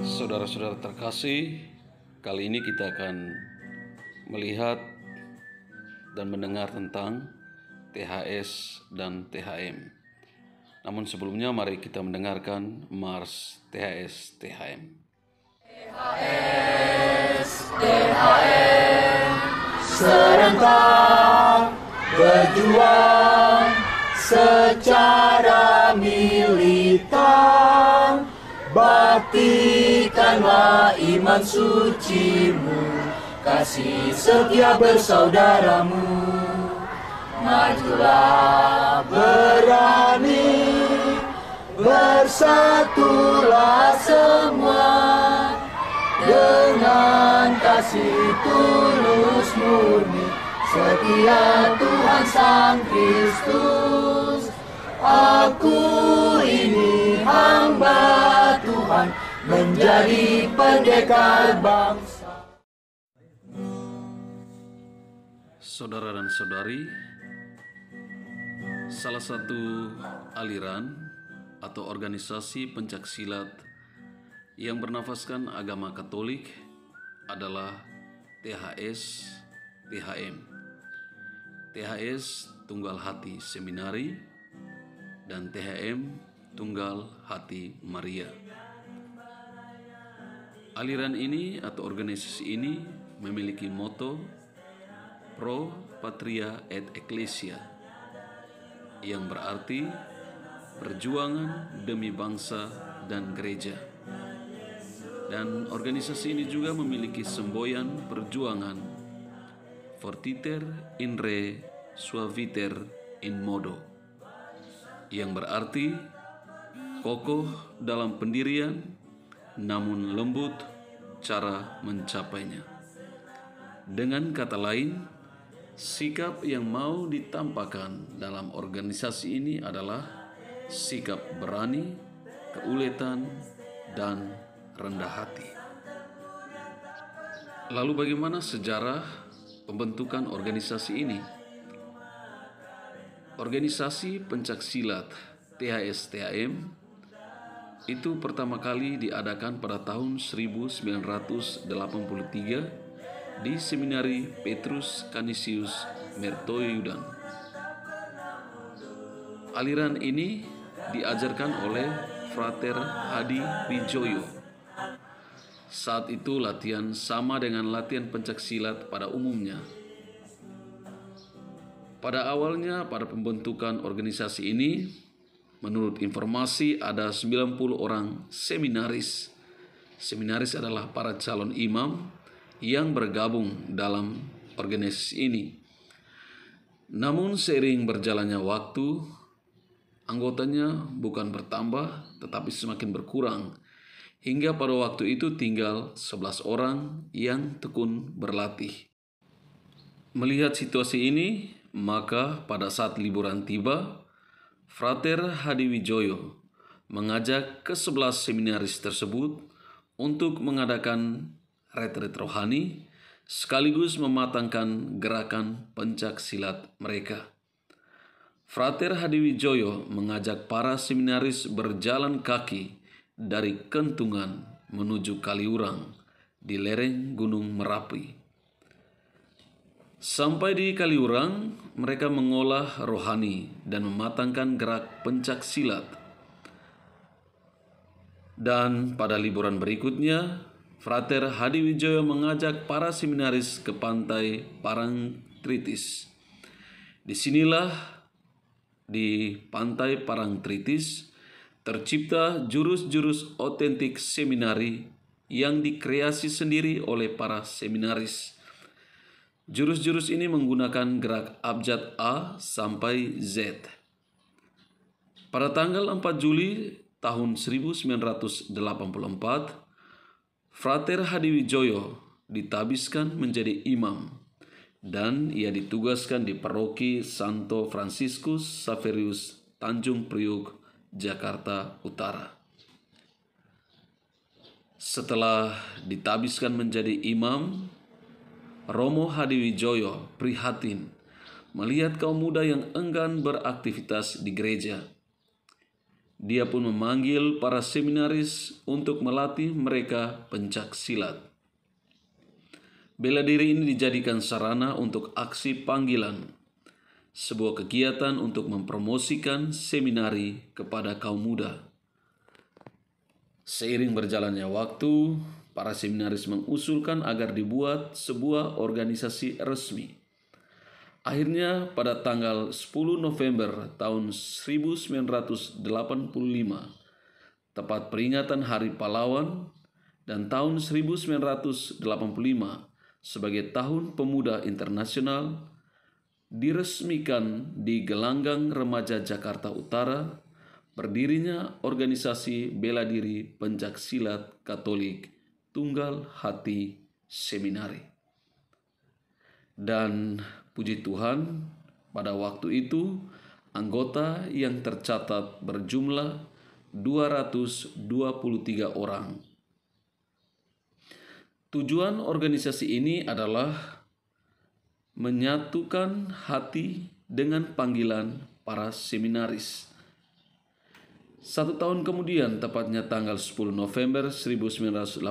Saudara-saudara terkasih, kali ini kita akan melihat dan mendengar tentang THS dan THM. Namun sebelumnya mari kita mendengarkan Mars THS THM. THS THM, serentak berjuang secara militan. Baktikanlah iman sucimu, kasih setia bersaudaramu. Majulah berani, bersatulah semua, dengan kasih tulus murni, setia Tuhan Sang Kristus. Aku ini hamba Tuhan, menjadi pendekar bangsa. Saudara dan saudari, salah satu aliran atau organisasi pencaksilat yang bernafaskan agama Katolik adalah THS THM. THS Tunggal Hati Seminari dan THM Tunggal Hati Maria. Aliran ini atau organisasi ini memiliki moto Pro Patria et Ecclesia, yang berarti perjuangan demi bangsa dan gereja. Dan organisasi ini juga memiliki semboyan perjuangan Fortiter in re suaviter in modo, yang berarti kokoh dalam pendirian namun lembut cara mencapainya. Dengan kata lain, sikap yang mau ditampakkan dalam organisasi ini adalah sikap berani, keuletan, dan rendah hati. Lalu bagaimana sejarah pembentukan organisasi ini? Organisasi pencaksilat THS THM itu pertama kali diadakan pada tahun 1983 di Seminari Petrus Canisius Mertoyudan. Aliran ini diajarkan oleh Frater Hadi Wijoyo. Saat itu latihan sama dengan latihan pencaksilat pada umumnya. Pada awalnya, pada pembentukan organisasi ini, menurut informasi ada 90 orang seminaris. Seminaris adalah para calon imam yang bergabung dalam organisasi ini. Namun seiring berjalannya waktu, anggotanya bukan bertambah tetapi semakin berkurang, hingga pada waktu itu tinggal 11 orang yang tekun berlatih. Melihat situasi ini, maka pada saat liburan tiba, Frater Hadi Wijoyo mengajak ke-11 seminaris tersebut untuk mengadakan retret rohani sekaligus mematangkan gerakan pencaksilat mereka. Frater Hadi Wijoyo mengajak para seminaris berjalan kaki dari Kentungan menuju Kaliurang di lereng Gunung Merapi. Sampai di Kaliurang, mereka mengolah rohani dan mematangkan gerak pencaksilat. Dan pada liburan berikutnya, Frater Hadi Wijoyo mengajak para seminaris ke pantai Parangtritis. Disinilah di pantai Parangtritis tercipta jurus-jurus otentik seminari yang dikreasi sendiri oleh para seminaris. Jurus-jurus ini menggunakan gerak abjad A sampai Z. Pada tanggal 4 Juli tahun 1984, Frater Hadi Wijoyo ditabiskan menjadi imam dan ia ditugaskan di paroki Santo Franciscus Xaverius Tanjung Priuk, Jakarta Utara. Setelah ditabiskan menjadi imam, Romo Hadiwijoyo prihatin melihat kaum muda yang enggan beraktivitas di gereja. Dia pun memanggil para seminaris untuk melatih mereka pencak silat. Bela diri ini dijadikan sarana untuk aksi panggilan, sebuah kegiatan untuk mempromosikan seminari kepada kaum muda. Seiring berjalannya waktu, para seminaris mengusulkan agar dibuat sebuah organisasi resmi. Akhirnya pada tanggal 10 November tahun 1985, tepat peringatan Hari Pahlawan dan tahun 1985 sebagai Tahun Pemuda Internasional, diresmikan di Gelanggang Remaja Jakarta Utara berdirinya organisasi bela diri pencaksilat Katolik Tunggal Hati Seminari. Dan puji Tuhan, pada waktu itu anggota yang tercatat berjumlah 223 orang. Tujuan organisasi ini adalah menyatukan hati dengan panggilan para seminaris. 1 tahun kemudian, tepatnya tanggal 10 November 1986,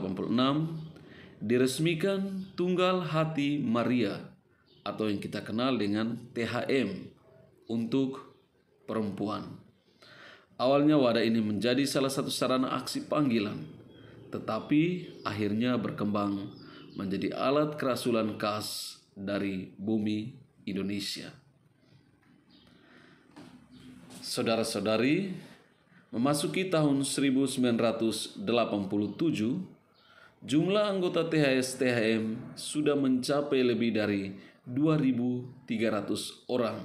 diresmikan Tunggal Hati Maria atau yang kita kenal dengan THM untuk perempuan. Awalnya wadah ini menjadi salah satu sarana aksi panggilan, tetapi akhirnya berkembang menjadi alat kerasulan khas dari bumi Indonesia. Saudara-saudari, memasuki tahun 1987, jumlah anggota THS-THM sudah mencapai lebih dari 2.300 orang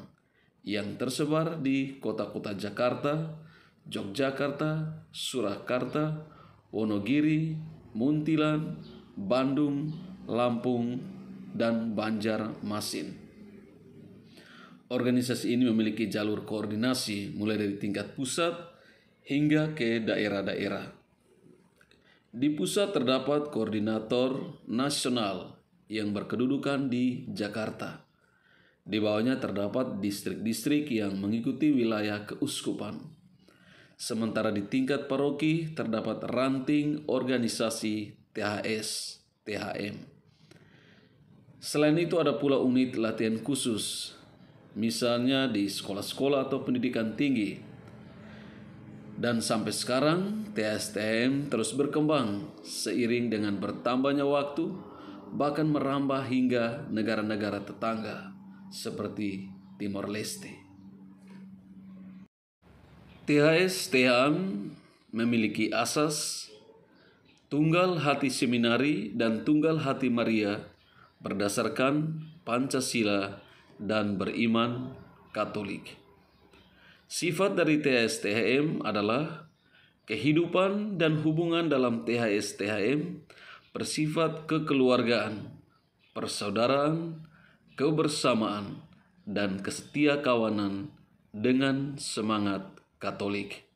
yang tersebar di kota-kota Jakarta, Yogyakarta, Surakarta, Wonogiri, Muntilan, Bandung, Lampung, dan Banjarmasin. Organisasi ini memiliki jalur koordinasi mulai dari tingkat pusat hingga ke daerah-daerah. Di pusat terdapat koordinator nasional yang berkedudukan di Jakarta. Di bawahnya terdapat distrik-distrik yang mengikuti wilayah keuskupan. Sementara di tingkat paroki terdapat ranting organisasi THS, THM. Selain itu ada pula unit latihan khusus, misalnya di sekolah-sekolah atau pendidikan tinggi. Dan sampai sekarang THS-THM terus berkembang seiring dengan bertambahnya waktu, bahkan merambah hingga negara-negara tetangga seperti Timor Leste. THS-THM memiliki asas Tunggal Hati Seminari dan Tunggal Hati Maria berdasarkan Pancasila dan beriman Katolik. Sifat dari THS-THM adalah kehidupan dan hubungan dalam THS-THM bersifat kekeluargaan, persaudaraan, kebersamaan, dan kesetiakawanan dengan semangat Katolik.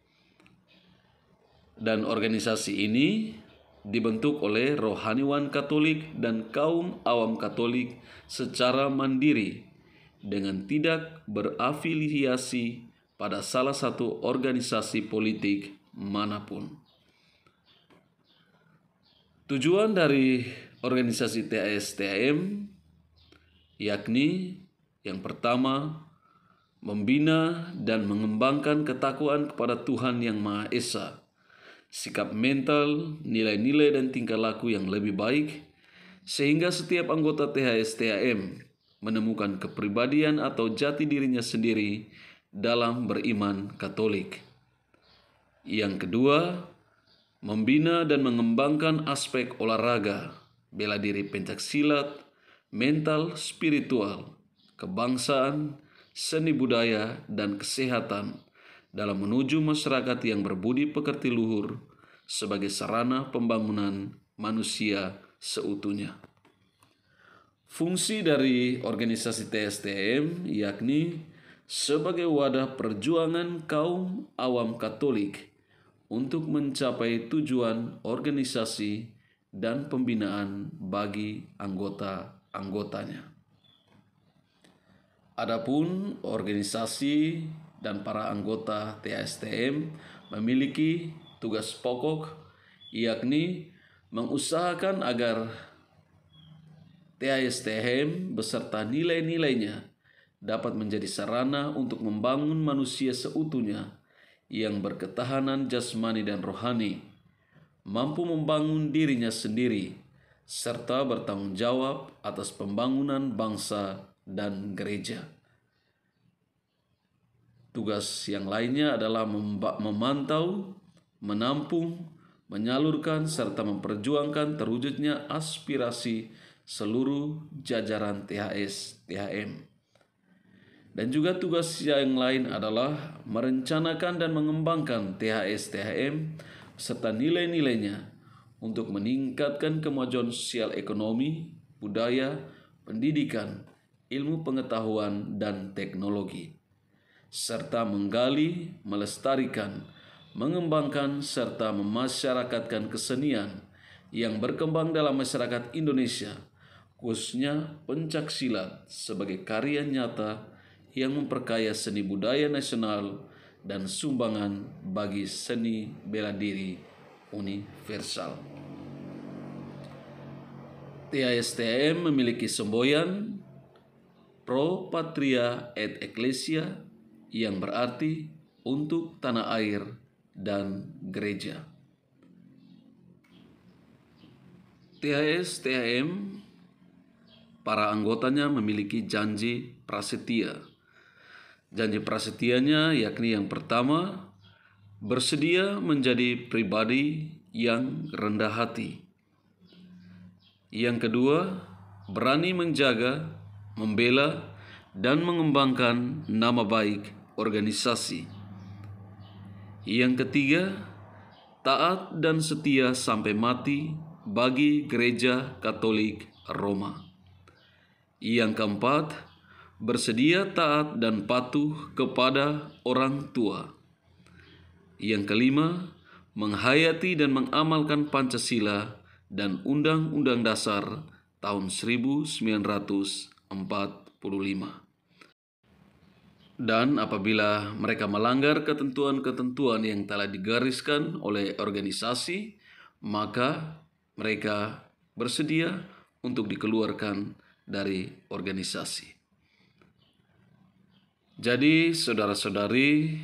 Dan organisasi ini dibentuk oleh rohaniwan Katolik dan kaum awam Katolik secara mandiri dengan tidak berafiliasi pada salah satu organisasi politik manapun. Tujuan dari organisasi THS-THM yakni yang pertama, membina dan mengembangkan ketakwaan kepada Tuhan Yang Maha Esa, sikap mental, nilai-nilai dan tingkah laku yang lebih baik, sehingga setiap anggota THS-THM menemukan kepribadian atau jati dirinya sendiri dalam beriman Katolik. Yang kedua, membina dan mengembangkan aspek olahraga, bela diri pencaksilat, mental, spiritual, kebangsaan, seni budaya, dan kesehatan dalam menuju masyarakat yang berbudi pekerti luhur sebagai sarana pembangunan manusia seutuhnya. Fungsi dari organisasi THS-THM yakni sebagai wadah perjuangan kaum awam Katolik untuk mencapai tujuan organisasi dan pembinaan bagi anggota-anggotanya. Adapun organisasi dan para anggota THSTM memiliki tugas pokok, yakni mengusahakan agar THSTM beserta nilai-nilainya dapat menjadi sarana untuk membangun manusia seutuhnya yang berketahanan jasmani dan rohani, mampu membangun dirinya sendiri, serta bertanggung jawab atas pembangunan bangsa dan gereja. Tugas yang lainnya adalah memantau, menampung, menyalurkan, serta memperjuangkan terwujudnya aspirasi seluruh jajaran THS-THM. Dan juga tugas yang lain adalah merencanakan dan mengembangkan THS-THM serta nilai-nilainya untuk meningkatkan kemajuan sosial ekonomi, budaya, pendidikan, ilmu pengetahuan, dan teknologi, serta menggali, melestarikan, mengembangkan, serta memasyarakatkan kesenian yang berkembang dalam masyarakat Indonesia, khususnya pencaksilat sebagai karya nyata yang memperkaya seni budaya nasional dan sumbangan bagi seni bela diri universal. THSTM memiliki semboyan Pro Patria et Ecclesia yang berarti untuk tanah air dan gereja. THS-THM, para anggotanya memiliki janji prasetia. Janji prasetyanya yakni yang pertama, bersedia menjadi pribadi yang rendah hati. Yang kedua, berani menjaga, membela, dan mengembangkan nama baik organisasi. Yang ketiga, taat dan setia sampai mati bagi Gereja Katolik Roma. Yang keempat, bersedia taat dan patuh kepada orang tua. Yang kelima, menghayati dan mengamalkan Pancasila dan Undang-Undang Dasar tahun 1945. Dan apabila mereka melanggar ketentuan-ketentuan yang telah digariskan oleh organisasi, maka mereka bersedia untuk dikeluarkan dari organisasi. Jadi saudara-saudari,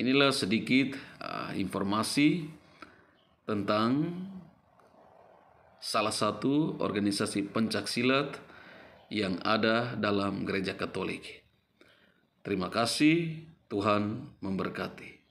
inilah sedikit informasi tentang salah satu organisasi pencaksilat yang ada dalam Gereja Katolik. Terima kasih, Tuhan memberkati.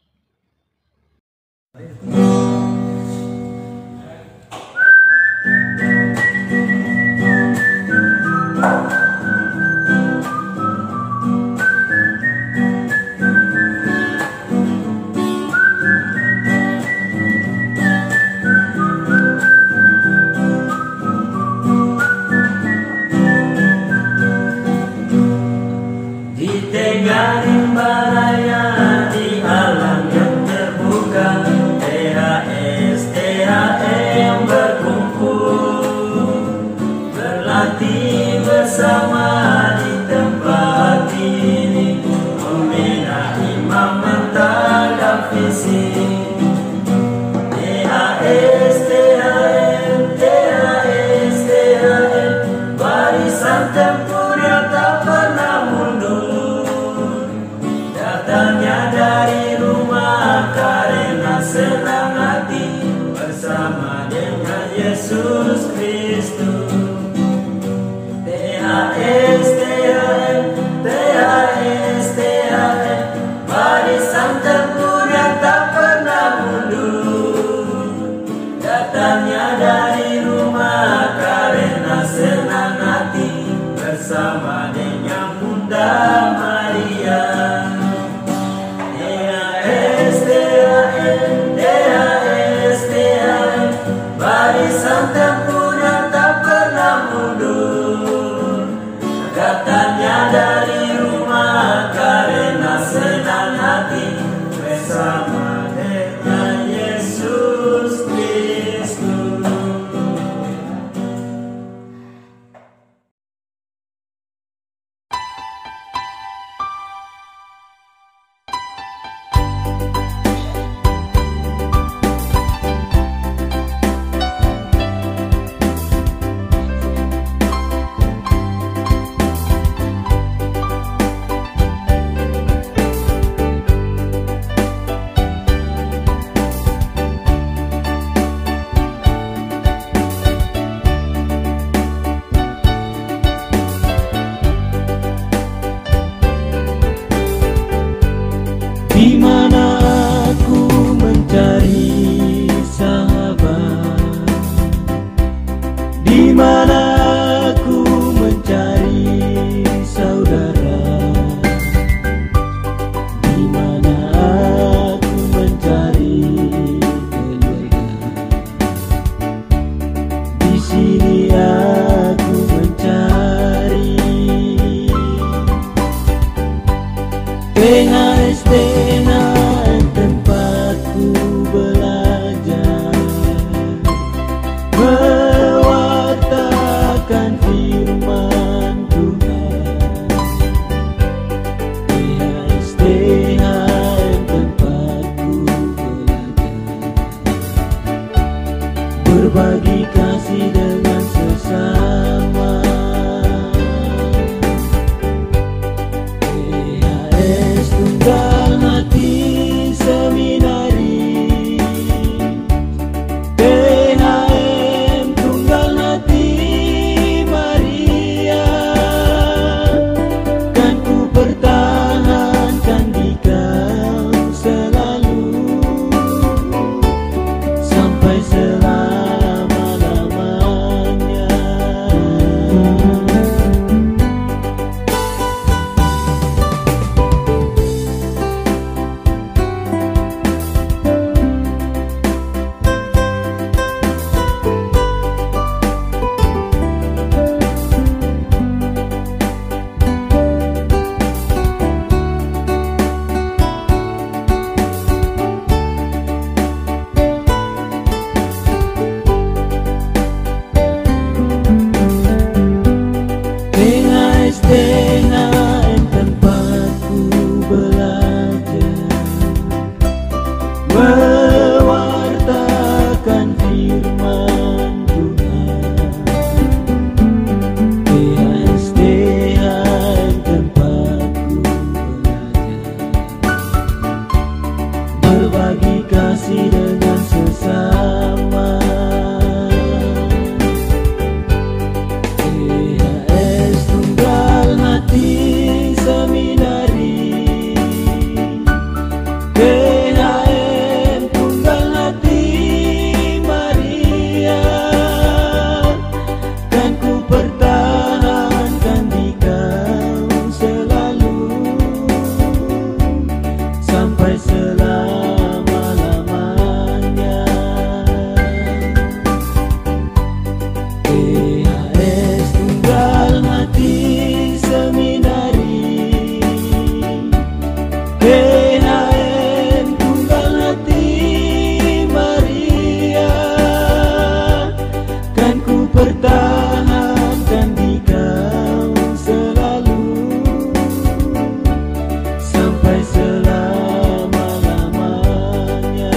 Dari rumah karena senang hati bersama dengan mewartakan firman Tuhan. PHSDN tempatku belajar, berbagi kasih dengan sesama. PHS Tunggal Hati Seminari, PHM Tunggal Hati Maria, kan ku pertahankan di kau selalu sampai selama-lamanya. PHS Tunggal Hati Seminari, PHM Tunggal Hati Maria, kan ku pertahankan di kau selalu sampai selama-lamanya.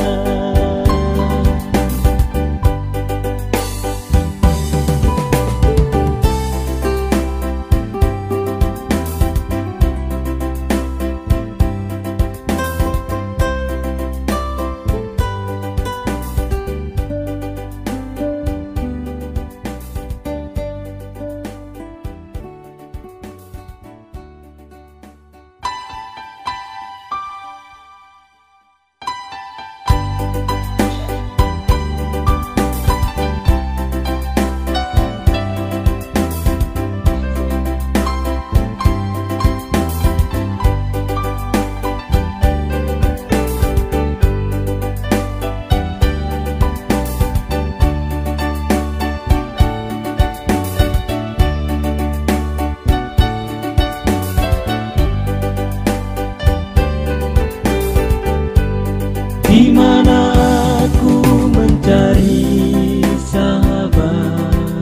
Di mana aku mencari sahabat,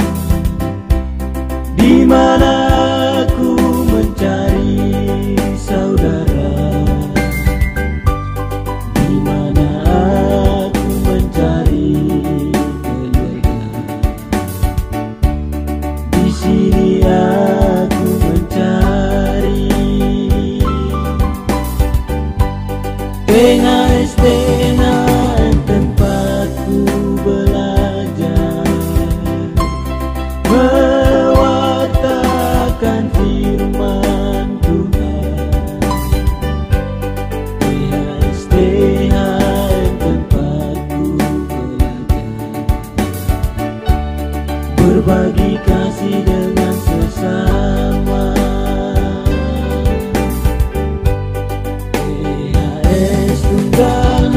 di mana aku mencari saudara, di mana aku mencari keluarga, di sini aku mencari PHSDN tempatku belajar, mewartakan firman Tuhan. PHSDN tempatku belajar, berbagi kasih dengan sesama. PHS Tunggal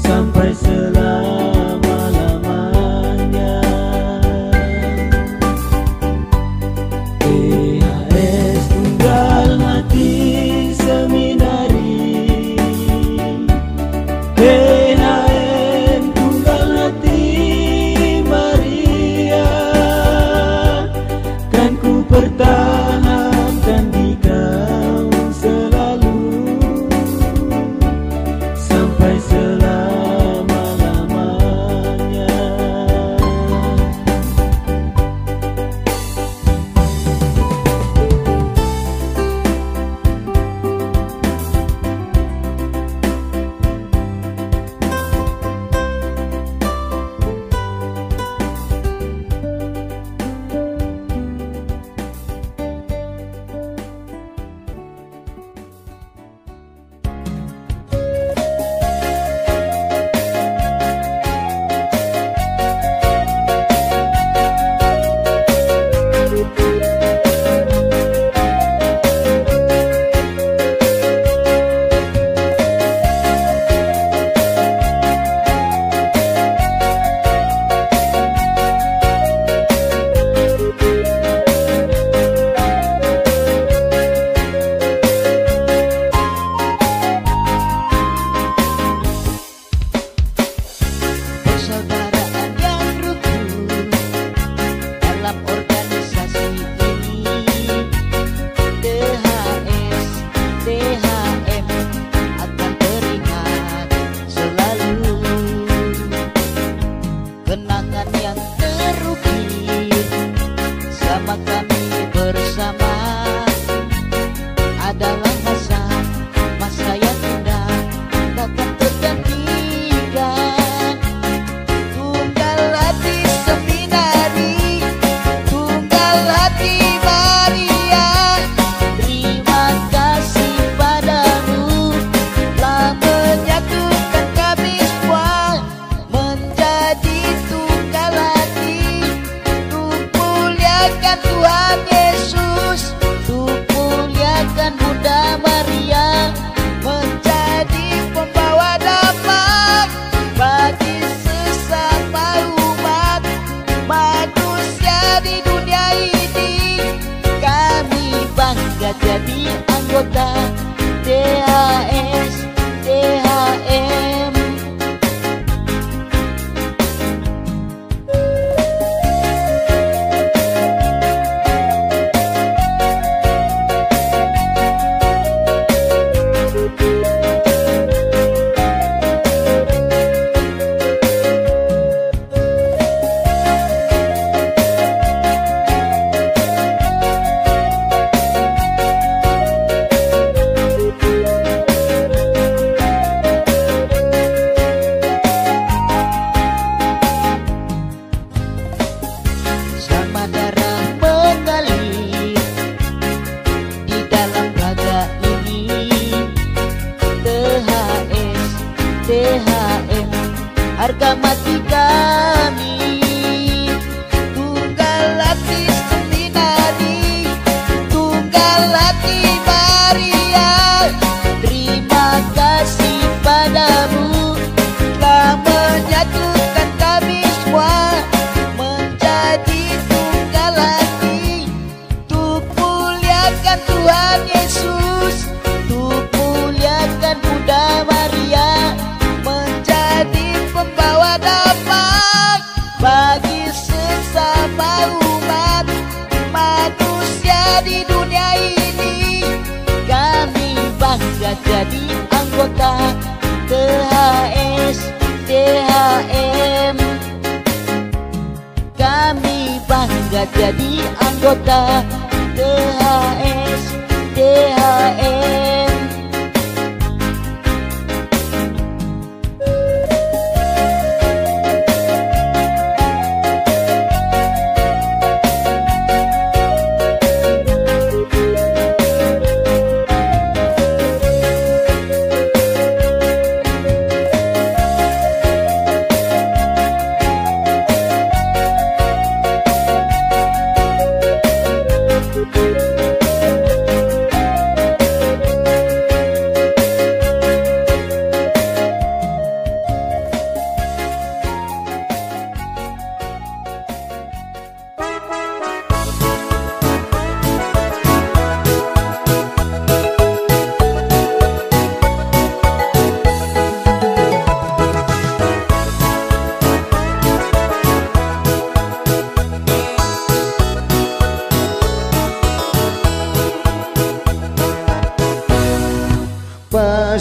sampai selama-lamanya. PHS Tunggal Hati Seminari, PHM Tunggal Hati Maria, kan ku pertahankan di kau selalu sampai selama-lamanya. Persaudaraan yang rukun dalam organisasi ini, DHS, DHM akan teringat selalu. Kenangan yang terukir sama kami bersama adalah masa yang indah takkan tergantikan. Tunggal Hati Seminari, Tunggal Hati Maria, terima kasih padamu telah menyatukan kami semua menjadi tunggal hati, untuk muliakan Tuhan Yesus, untuk muliakan Bunda Maria, menjadi pembawa damai bagi sesama umat manusia di dunia ini. Kami bangga jadi anggota DHS, DHM. Sama darah mengalir di dalam raga ini, DHS, DHM, harga mati kami. Tunggal Hati Seminari, Tunggal Hati Maria, terima kasih padamu telah menyatukan kami semua menjadi tunggal hati, untuk muliakan Tuhan Yesus, untuk muliakan Bunda Maria, menjadi pembawa damai bagi sesama umat manusia di dunia ini. Kami bangga jadi anggota DHS, DHM. Kami bangga jadi anggota DHS, DHM.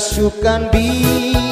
kerasukan biru